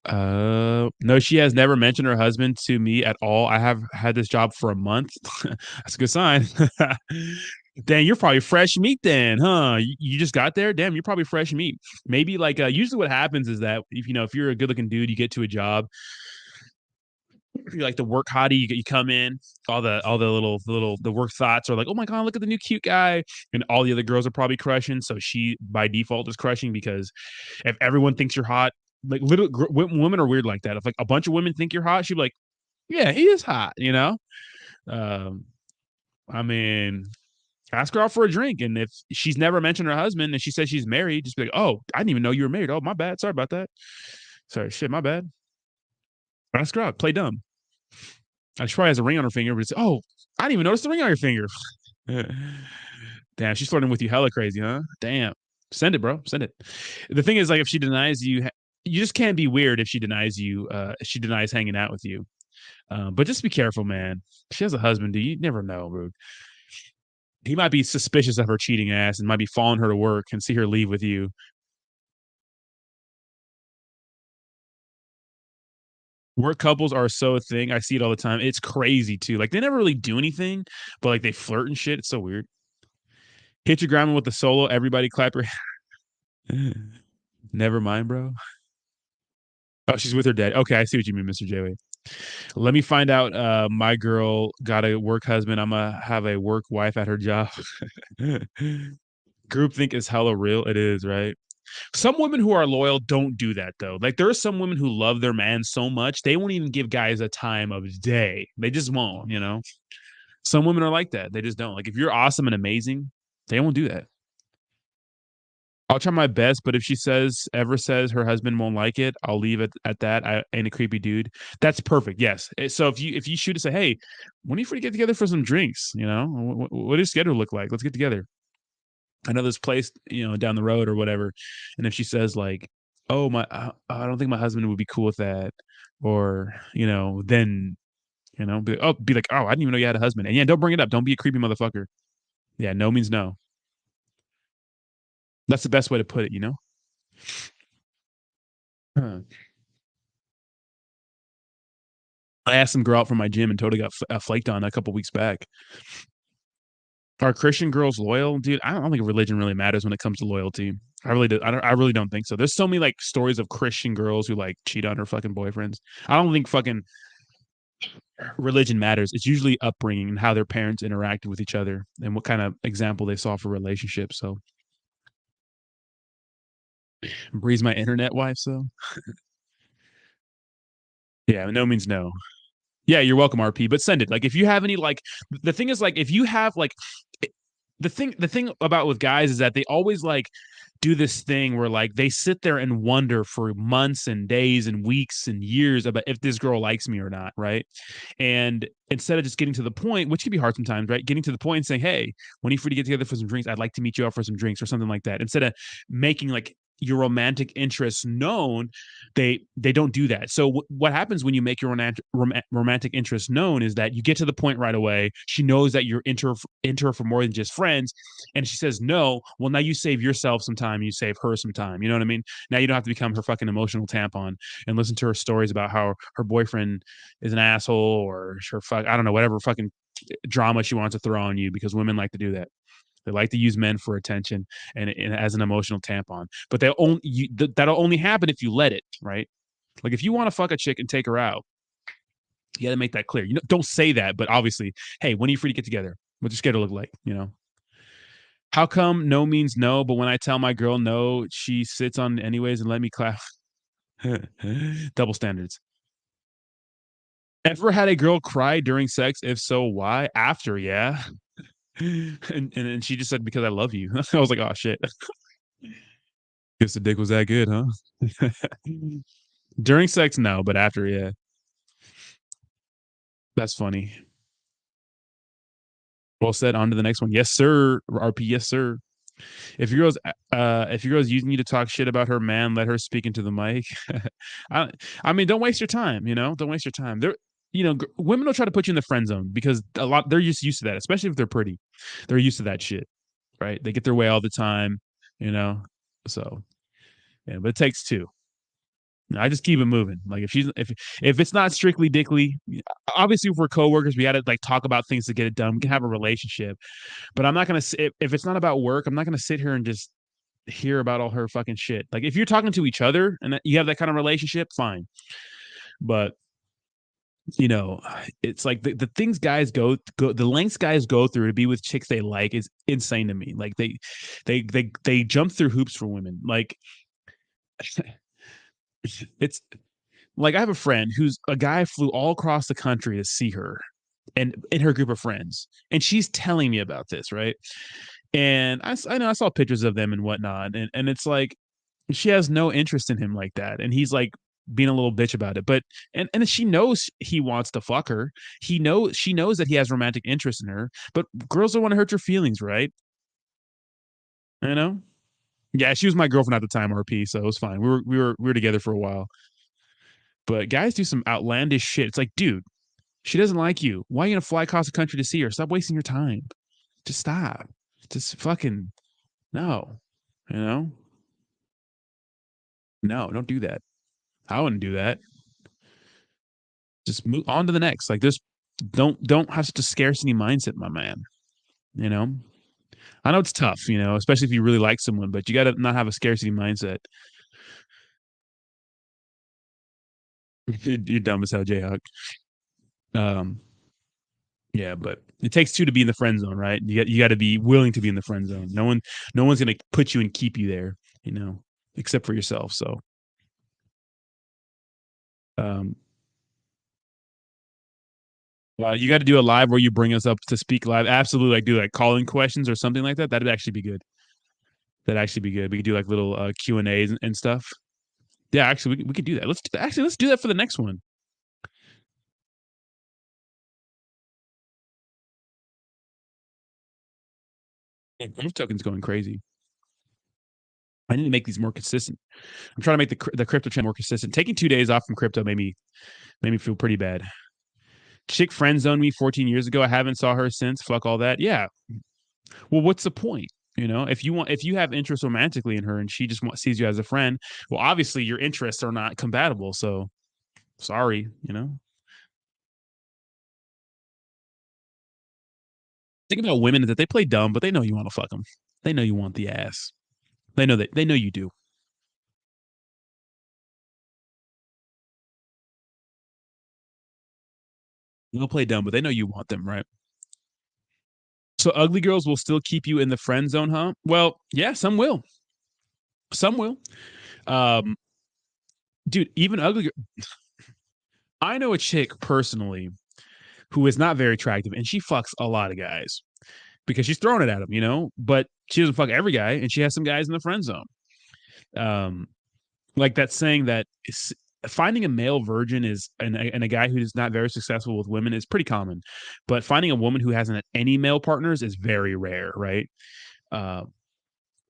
No, she has never mentioned her husband to me at all. I have had this job for a month. That's a good sign. Damn, you're probably fresh meat then, huh? You just got there? Damn, you're probably fresh meat. Maybe like usually what happens is that if you know if you're a good looking dude, you get to a job, you're like the work hottie, you come in, all the little the work thoughts are like, oh my god, look at the new cute guy, and all the other girls are probably crushing. So she by default is crushing because if everyone thinks you're hot, like little women are weird like that. If like a bunch of women think you're hot, she'd be like, yeah, he is hot, you know. Um, I mean, ask her out for a drink, and if she's never mentioned her husband and she says she's married, just be like, oh, I didn't even know you were married. Oh, my bad. Sorry about that. Sorry, shit, my bad. Ask her out. Play dumb. She probably has a ring on her finger, but it's oh, I didn't even notice the ring on your finger. Damn, she's flirting with you hella crazy, huh? Damn. Send it, bro. Send it. The thing is, like, if she denies you, you just can't be weird if she denies you, she denies hanging out with you. But just be careful, man. She has a husband, dude. You never know, bro. He might be suspicious of her cheating ass and might be following her to work and see her leave with you. Work couples are so a thing. I see it all the time. It's crazy too. Like they never really do anything, but like they flirt and shit. It's so weird. Hit your grandma with the solo. Everybody clap your. Never mind, bro. Oh, she's with her dad. Okay, I see what you mean, Mr. J. Let me find out. My girl got a work husband. I'm gonna have a work wife at her job. Groupthink is hella real. It is, right? Some women who are loyal don't do that though. Like there are some women who love their man so much they won't even give guys a time of day. They just won't, you know. Some women are like that. They just don't. Like if you're awesome and amazing, they won't do that. I'll try my best, but if she says her husband won't like it, I'll leave it at that. I ain't a creepy dude. That's perfect. Yes. So if you shoot to say, hey, when are you free to get together for some drinks? You know, what does schedule look like? Let's get together. I know this place, you know, down the road or whatever. And if she says like, oh my, I don't think my husband would be cool with that, or you know, then you know, be like, oh, I didn't even know you had a husband, and yeah, don't bring it up. Don't be a creepy motherfucker. Yeah, no means no. That's the best way to put it, you know. Huh. I asked some girl out from my gym and totally got flaked on a couple weeks back. Are Christian girls loyal, dude? I don't think religion really matters when it comes to loyalty. I really don't think so. There's so many like stories of Christian girls who like cheat on their fucking boyfriends. I don't think fucking religion matters. It's usually upbringing and how their parents interacted with each other and what kind of example they saw for relationships. So Bree's my internet wife, so yeah, no means no. Yeah, you're welcome, RP, but send it. Like if you have any like the thing is like if you have like the thing about with guys is that they always like do this thing where like they sit there and wonder for months and days and weeks and years about if this girl likes me or not, right? And instead of just getting to the point, which can be hard sometimes, right? Getting to the point and saying, "Hey, when are you free to get together for some drinks? I'd like to meet you out for some drinks or something like that." Instead of making like your romantic interests known, they don't do that. So what happens when you make your romantic interest known is that you get to the point right away. She knows that you're into her for more than just friends, and she says no. Well, now you save yourself some time, you save her some time. You know what I mean? Now you don't have to become her fucking emotional tampon and listen to her stories about how her boyfriend is an asshole or her I don't know, whatever fucking drama she wants to throw on you, because women like to do that. They like to use men for attention and as an emotional tampon. But that'll only happen if you let it, right? Like if you want to fuck a chick and take her out, you got to make that clear. You know, don't say that, but obviously, hey, when are you free to get together? What's your schedule look like? You know, how come no means no, but when I tell my girl no, she sits on anyways and let me clap? Double standards. Ever had a girl cry during sex? If so, why? After, yeah. And she just said because I love you. I was like, oh shit. Guess the dick was that good, huh? During sex, no, but after, yeah. That's funny. Well said. On to the next one. Yes, sir. RP, yes, sir. If your girl's using you to talk shit about her man, let her speak into the mic. I, I mean, don't waste your time. You know, don't waste your time. Women will try to put you in the friend zone because they're just used to that, especially if they're pretty. They're used to that shit, right? They get their way all the time, you know. So yeah, but it takes two. I just keep it moving. Like if it's not strictly dickly, obviously if we're coworkers, we got to like talk about things to get it done. We can have a relationship, but I'm not gonna if it's not about work, I'm not gonna sit here and just hear about all her fucking shit. Like if you're talking to each other and you have that kind of relationship, fine. But you know, it's like the things guys go the lengths guys go through to be with chicks they like is insane to me. Like they jump through hoops for women. Like it's like I have a friend who's a guy flew all across the country to see her and in her group of friends. And she's telling me about this, right? And I know I saw pictures of them and whatnot. And it's like she has no interest in him like that. And he's like being a little bitch about it. But and she knows he wants to fuck her. She knows that he has romantic interest in her, but girls don't want to hurt your feelings, right? You know? Yeah, she was my girlfriend at the time, RP, so it was fine. We were together for a while. But guys do some outlandish shit. It's like, dude, she doesn't like you. Why are you gonna fly across the country to see her? Stop wasting your time. Just stop. Just fucking no. You know? No, don't do that. I wouldn't do that. Just move on to the next. Like this, don't have such a scarcity mindset, my man. You know? I know it's tough, you know, especially if you really like someone, but you gotta not have a scarcity mindset. You're dumb as hell, Jayhawk. Um, yeah, but it takes two to be in the friend zone, right? You got to be willing to be in the friend zone. No one's gonna put you and keep you there, you know, except for yourself. So, um, you got to do a live where you bring us up to speak live. Absolutely, like do like calling questions or something like that. That'd actually be good. That'd actually be good. We could do like little Q and A's and stuff. Yeah, actually, we could do that. Let's do that for the next one. Yeah, Growth Token's going crazy. I need to make these more consistent. I'm trying to make the crypto trend more consistent. Taking 2 days off from crypto made me feel pretty bad. Chick friend zoned me 14 years ago. I haven't saw her since. Fuck all that. Yeah. Well, what's the point? You know, if you have interest romantically in her and she just sees you as a friend, well, obviously your interests are not compatible. So sorry, you know. Think about women that they play dumb, but they know you want to fuck them. They know you want the ass. They know you do. They'll play dumb, but they know you want them, right? So ugly girls will still keep you in the friend zone, huh? Well, yeah, some will. Some will. Um, dude, even ugly. I know a chick personally who is not very attractive, and she fucks a lot of guys because she's throwing it at them, you know. But she doesn't fuck every guy, and she has some guys in the friend zone. Um, like that saying that finding a male virgin is and a guy who is not very successful with women is pretty common, but finding a woman who hasn't had any male partners is very rare, right? Uh,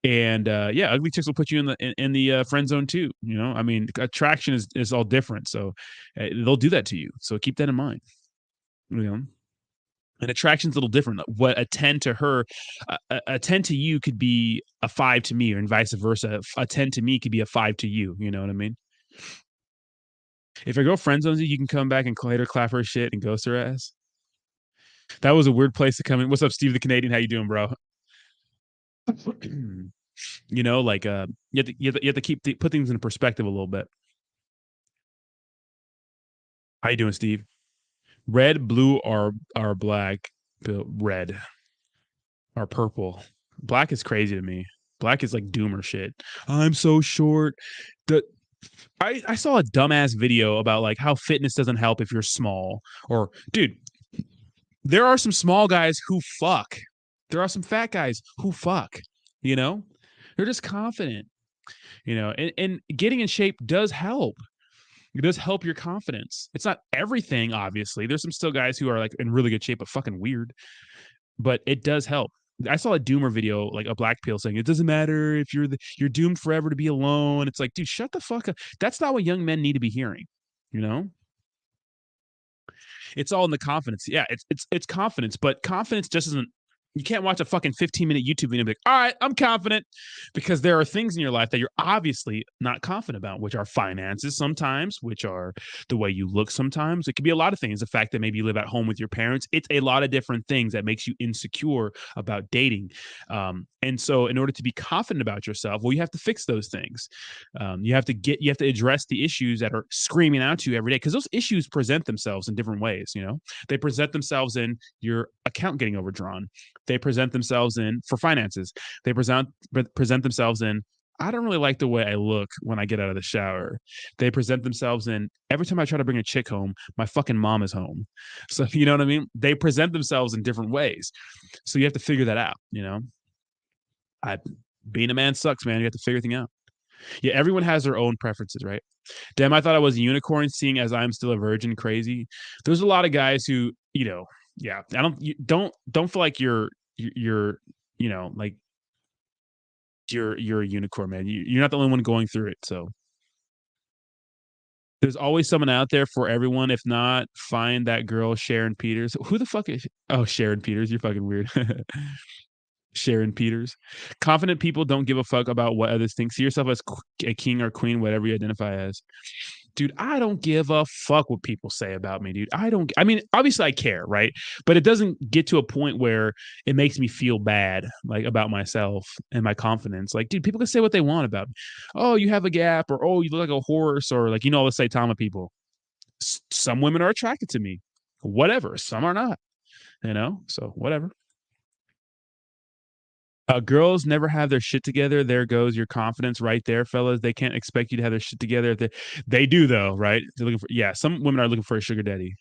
and yeah, ugly chicks will put you in the friend zone too. You know, I mean, attraction is all different, so they'll do that to you. So keep that in mind. You know, and attraction's a little different. What a 10 to her, a 10 to you could be a 5 to me, and vice versa. A 10 to me could be a 5 to you. You know what I mean? If your girl friend zones you, you can come back and later clap her shit and ghost her ass. That was a weird place to come in. What's up, Steve the Canadian? How you doing, bro? You know, like you have to put things in perspective a little bit. How you doing, Steve? Red, blue, or black? Red or purple. Black is crazy to me. Black is like doomer shit. I'm so short. The I saw a dumbass video about like how fitness doesn't help if you're small. Or dude, there are some small guys who fuck. There are some fat guys who fuck. You know, they're just confident. You know, and getting in shape does help. It does help your confidence. It's not everything, obviously. There's some still guys who are like in really good shape, but fucking weird. But it does help. I saw a doomer video, like a black pill saying it doesn't matter if you're doomed forever to be alone. It's like, dude, shut the fuck up. That's not what young men need to be hearing. You know, it's all in the confidence. Yeah, it's confidence, but confidence just isn't. You can't watch a fucking 15-minute YouTube video and be like, all right, I'm confident, because there are things in your life that you're obviously not confident about, which are finances sometimes, which are the way you look sometimes. It could be a lot of things. The fact that maybe you live at home with your parents. It's a lot of different things that makes you insecure about dating. And so in order to be confident about yourself, well, you have to fix those things. You have to address the issues that are screaming out to you every day, because those issues present themselves in different ways. You know, they present themselves in your account getting overdrawn. They present themselves in for finances. They present themselves in, I don't really like the way I look when I get out of the shower. They present themselves in, every time I try to bring a chick home, my fucking mom is home. So you know what I mean? They present themselves in different ways. So you have to figure that out, you know? I Being a man sucks, man. You have to figure everything out. Yeah, everyone has their own preferences, right? Damn, I thought I was a unicorn, seeing as I'm still a virgin. Crazy. There's a lot of guys who, you know, yeah. I don't you don't feel like you're you know, like you're a unicorn, man. You're not the only one going through it. So there's always someone out there for everyone. If not, find that girl, Sharon Peters. Who the fuck is? Oh, Sharon Peters. You're fucking weird. Sharon Peters. Confident people don't give a fuck about what others think. See yourself as a king or queen, whatever you identify as. Dude, I don't give a fuck what people say about me, dude. I mean, obviously I care, right? But it doesn't get to a point where it makes me feel bad, like about myself and my confidence. Like, dude, people can say what they want about me. Oh, you have a gap, or oh, you look like a horse, or like, you know, all the Saitama people. Some women are attracted to me, whatever. Some are not, you know? So, whatever. Girls never have their shit together. There goes your confidence right there, fellas. They can't expect you to have their shit together. They do though, right? They're looking for, yeah. Some women are looking for a sugar daddy.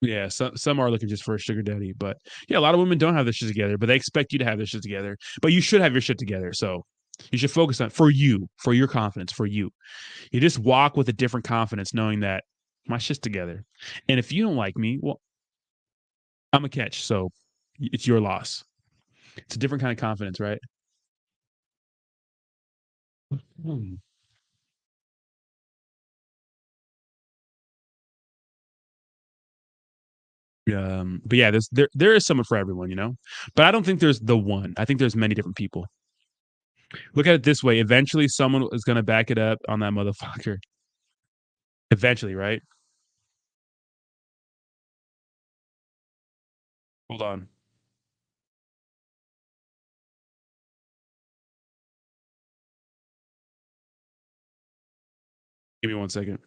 Yeah, some are looking just for a sugar daddy, but yeah, a lot of women don't have their shit together, but they expect you to have their shit together. But you should have your shit together. So you should focus on, for you, for your confidence, for you. You just walk with a different confidence, knowing that my shit's together. And if you don't like me, well, I'm a catch. So it's your loss. It's a different kind of confidence, right? Hmm. But yeah, there is someone for everyone, you know. But I don't think there's the one. I think there's many different people. Look at it this way: eventually, someone is going to back it up on that motherfucker. Eventually, right? Hold on. Give me 1 second.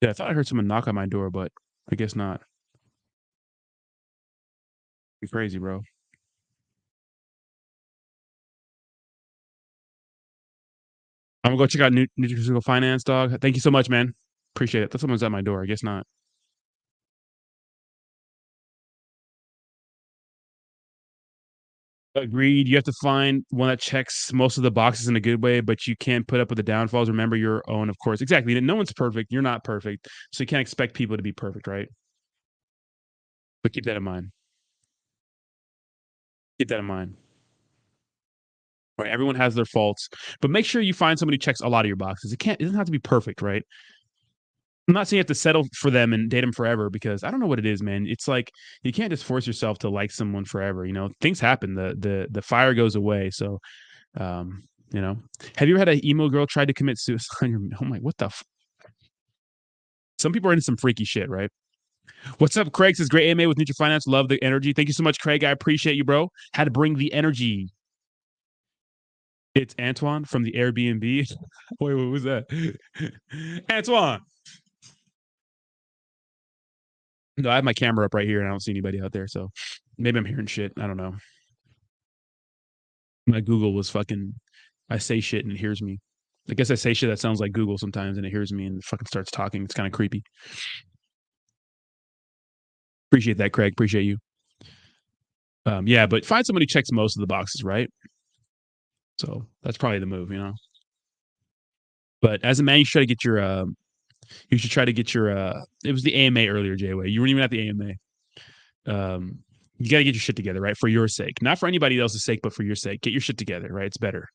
Yeah, I thought I heard someone knock on my door, but I guess not. Be crazy, bro. I'm gonna go check out Nutraceutical Finance, dog. Thank you so much, man. Appreciate it. That someone's at my door. I guess not. Agreed. You have to find one that checks most of the boxes in a good way, but you can't put up with the downfalls. Remember your own, of course. Exactly. No one's perfect. You're not perfect. So you can't expect people to be perfect, right? But keep that in mind. Keep that in mind. Right. Everyone has their faults, but make sure you find somebody who checks a lot of your boxes. It doesn't have to be perfect, right? I'm not saying you have to settle for them and date them forever because I don't know what it is, man. It's like you can't just force yourself to like someone forever. You know, things happen. The fire goes away. So, you know, have you ever had an emo girl try to commit suicide? Oh my, what the? Some people are into some freaky shit, right? What's up, Craig? Says great AMA with Neutral Finance. Love the energy. Thank you so much, Craig. I appreciate you, bro. Had to bring the energy. It's Antoine from the Airbnb. Wait, what was that? Antoine. No, I have my camera up right here and I don't see anybody out there. So maybe I'm hearing shit. I don't know. My Google was fucking, I say shit and it hears me. I guess I say shit that sounds like Google sometimes and it hears me and it fucking starts talking. It's kind of creepy. Appreciate that, Craig. Appreciate you. Yeah, but find somebody who checks most of the boxes, right? So that's probably the move, you know. But as a man, you should try to get your you should try to get your it was the AMA earlier, Jayway. You weren't even at the AMA. You got to get your shit together, right? For your sake, not for anybody else's sake, but for your sake. Get your shit together, right? It's better.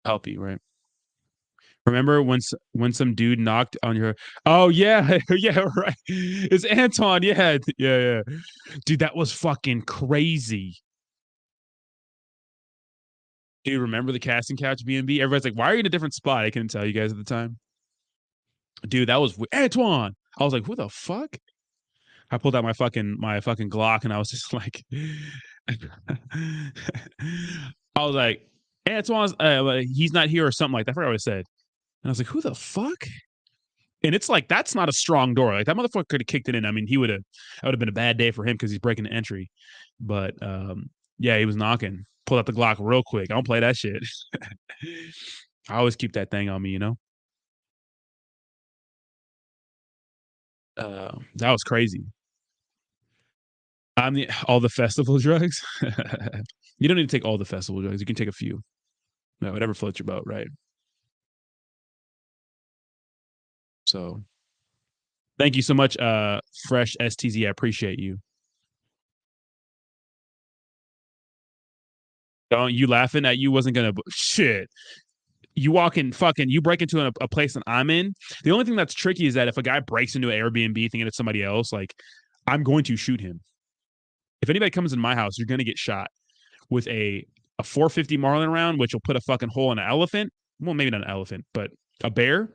Help you, right? Remember when some dude knocked on your? Oh yeah, yeah, right. It's Anton. Yeah, yeah, yeah. Dude, that was fucking crazy. Dude, remember the casting couch B&B? Everybody's like, "Why are you in a different spot?" I couldn't tell you guys at the time. Dude, that was Antoine. I was like, "Who the fuck?" I pulled out my fucking Glock and I was just like, I was like, Antoine's he's not here or something like that. I forgot what I said. And I was like, who the fuck? And it's like that's not a strong door. Like that motherfucker could have kicked it in. I mean, that would have been a bad day for him because he's breaking the entry. But yeah, he was knocking. Pulled out the Glock real quick. I don't play that shit. I always keep that thing on me, you know. That was crazy. All the festival drugs. You don't need to take all the festival drugs. You can take a few. No, whatever floats your boat, right? So thank you so much, Fresh STZ. I appreciate you. Don't you laughing at you wasn't gonna shit. You walk in fucking you break into a place that I'm in. The only thing that's tricky is that if a guy breaks into an Airbnb thinking it's somebody else, like I'm going to shoot him. If anybody comes in my house, you're gonna get shot with a 450 Marlin round, which will put a fucking hole in an elephant. Well, maybe not an elephant, but a bear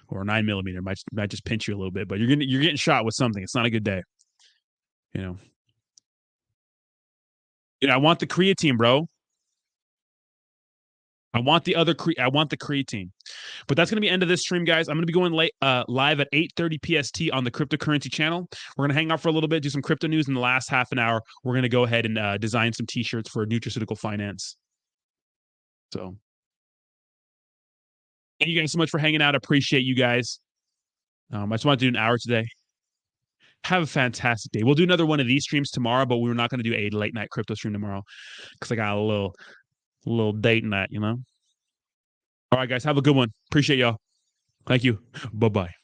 or a 9mm might just pinch you a little bit. But you're getting shot with something. It's not a good day. You know. I want the creatine, bro. I want the creatine. But that's going to be end of this stream, guys. I'm going to be going live at 8:30 PST on the cryptocurrency channel. We're going to hang out for a little bit, do some crypto news in the last half an hour. We're going to go ahead and design some t-shirts for Nutraceutical Finance. So thank you guys so much for hanging out. I appreciate you guys. I just want to do an hour today. Have a fantastic day. We'll do another one of these streams tomorrow, but we're not going to do a late night crypto stream tomorrow because I got a little date night, you know. All right, guys, have a good one. Appreciate y'all. Thank you. Bye-bye.